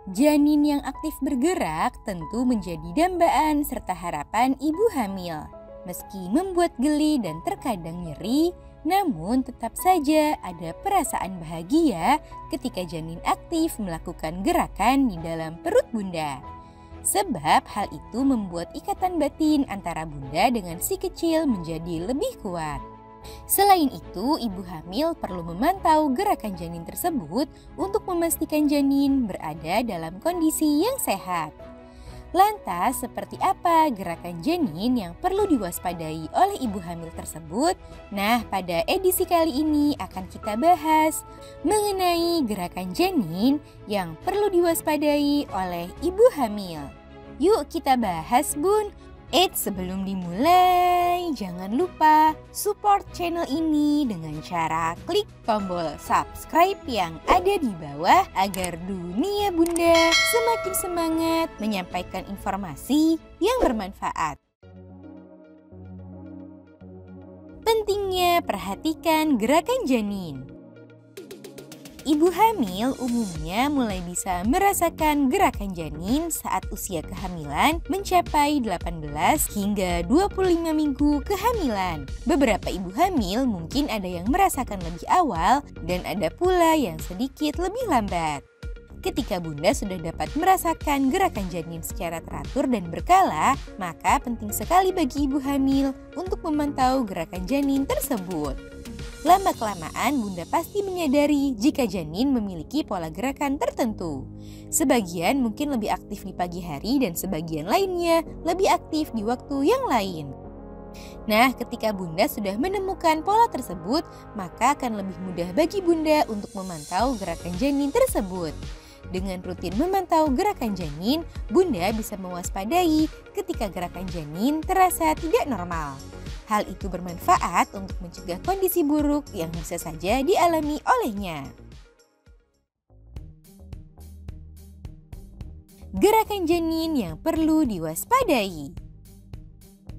Janin yang aktif bergerak tentu menjadi dambaan serta harapan ibu hamil. Meski membuat geli dan terkadang nyeri, namun tetap saja ada perasaan bahagia ketika janin aktif melakukan gerakan di dalam perut bunda. Sebab hal itu membuat ikatan batin antara bunda dengan si kecil menjadi lebih kuat. Selain itu, ibu hamil perlu memantau gerakan janin tersebut untuk memastikan janin berada dalam kondisi yang sehat. Lantas, seperti apa gerakan janin yang perlu diwaspadai oleh ibu hamil tersebut? Nah, pada edisi kali ini akan kita bahas mengenai gerakan janin yang perlu diwaspadai oleh ibu hamil. Yuk kita bahas, Bun. Sebelum dimulai, jangan lupa support channel ini dengan cara klik tombol subscribe yang ada di bawah agar dunia bunda semakin semangat menyampaikan informasi yang bermanfaat. Pentingnya perhatikan gerakan janin. Ibu hamil umumnya mulai bisa merasakan gerakan janin saat usia kehamilan mencapai 18 hingga 25 minggu kehamilan. Beberapa ibu hamil mungkin ada yang merasakan lebih awal dan ada pula yang sedikit lebih lambat. Ketika bunda sudah dapat merasakan gerakan janin secara teratur dan berkala, maka penting sekali bagi ibu hamil untuk memantau gerakan janin tersebut. Lama-kelamaan bunda pasti menyadari jika janin memiliki pola gerakan tertentu. Sebagian mungkin lebih aktif di pagi hari dan sebagian lainnya lebih aktif di waktu yang lain. Nah, ketika bunda sudah menemukan pola tersebut, maka akan lebih mudah bagi bunda untuk memantau gerakan janin tersebut. Dengan rutin memantau gerakan janin, bunda bisa mewaspadai ketika gerakan janin terasa tidak normal. Hal itu bermanfaat untuk mencegah kondisi buruk yang bisa saja dialami olehnya. Gerakan janin yang perlu diwaspadai.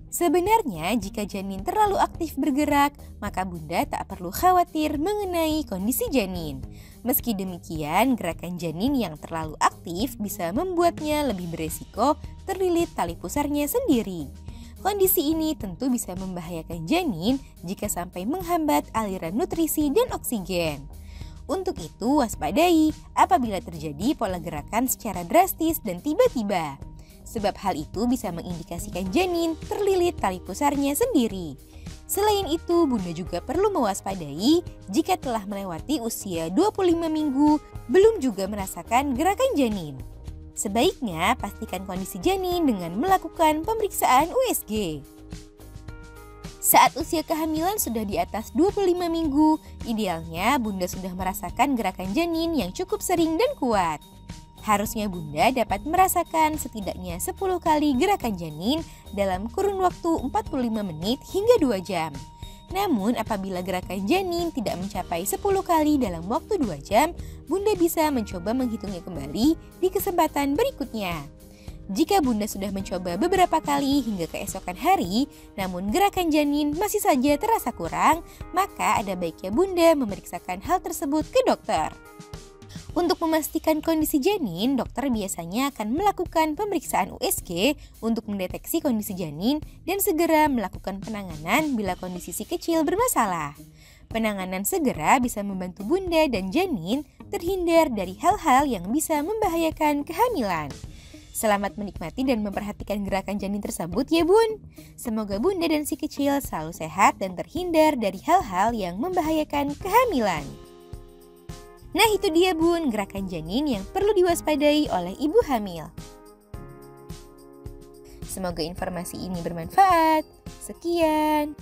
Sebenarnya jika janin terlalu aktif bergerak, maka bunda tak perlu khawatir mengenai kondisi janin. Meski demikian, gerakan janin yang terlalu aktif bisa membuatnya lebih beresiko terlilit tali pusarnya sendiri. Kondisi ini tentu bisa membahayakan janin jika sampai menghambat aliran nutrisi dan oksigen. Untuk itu, waspadai apabila terjadi pola gerakan secara drastis dan tiba-tiba. Sebab hal itu bisa mengindikasikan janin terlilit tali pusarnya sendiri. Selain itu, bunda juga perlu mewaspadai jika telah melewati usia 25 minggu belum juga merasakan gerakan janin. Sebaiknya pastikan kondisi janin dengan melakukan pemeriksaan USG. Saat usia kehamilan sudah di atas 25 minggu, idealnya bunda sudah merasakan gerakan janin yang cukup sering dan kuat. Harusnya bunda dapat merasakan setidaknya 10 kali gerakan janin dalam kurun waktu 45 menit hingga 2 jam. Namun apabila gerakan janin tidak mencapai 10 kali dalam waktu 2 jam, bunda bisa mencoba menghitungnya kembali di kesempatan berikutnya. Jika bunda sudah mencoba beberapa kali hingga keesokan hari, namun gerakan janin masih saja terasa kurang, maka ada baiknya bunda memeriksakan hal tersebut ke dokter. Untuk memastikan kondisi janin, dokter biasanya akan melakukan pemeriksaan USG untuk mendeteksi kondisi janin dan segera melakukan penanganan bila kondisi si kecil bermasalah. Penanganan segera bisa membantu bunda dan janin terhindar dari hal-hal yang bisa membahayakan kehamilan. Selamat menikmati dan memperhatikan gerakan janin tersebut ya bun. Semoga bunda dan si kecil selalu sehat dan terhindar dari hal-hal yang membahayakan kehamilan. Nah itu dia bun, gerakan janin yang perlu diwaspadai oleh ibu hamil. Semoga informasi ini bermanfaat. Sekian.